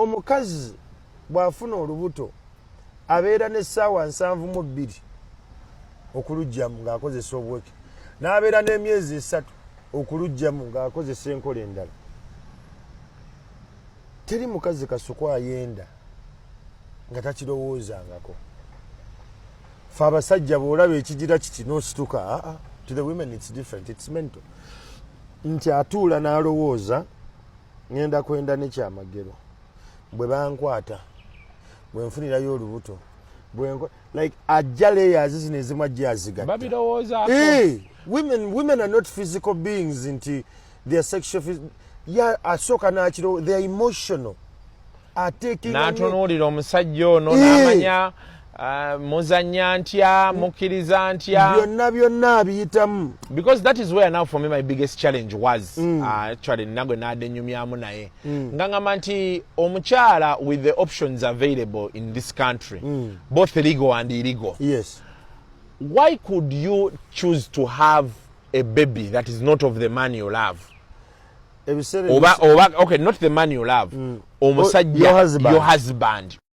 omukazi bw'afuna olubuto abeera n'essaawa 72 okulugyamu ng'akozesa obweke n'abeera n'emyezi 3 okulugyamu ng'akozesa enkola endala. Teri mukazi kasukwa ayenda nga takirowoozangako. Fe abasajja bw'olaba ekigira kiti n'osituka, to the women it's different, it's mental. Nti atuula n'alowooza ngenda kwenda ne Kyamagero. Bwe bankwata, bwe nfunirayo olubuto, like ajja layers zino ezimu ajja azigatta. Babirowoozaako. Women are not physical beings nti they are sexual. Asooka n'akiro, they are emotional. N'atunuulira omusajja ono n'amanya muzannya ntya, mukkiriza ntya. Byonna abiyitamu. Because that is where now for me my biggest challenge was. Actually nagwe nadde nnyumyamu naye. Ngangamba nti omukyala with the options available in this country, both legal and illegal. Yes. Why could you choose to have a baby that is not of the man you love? Okay, not the man you love. Omusajja, your husband.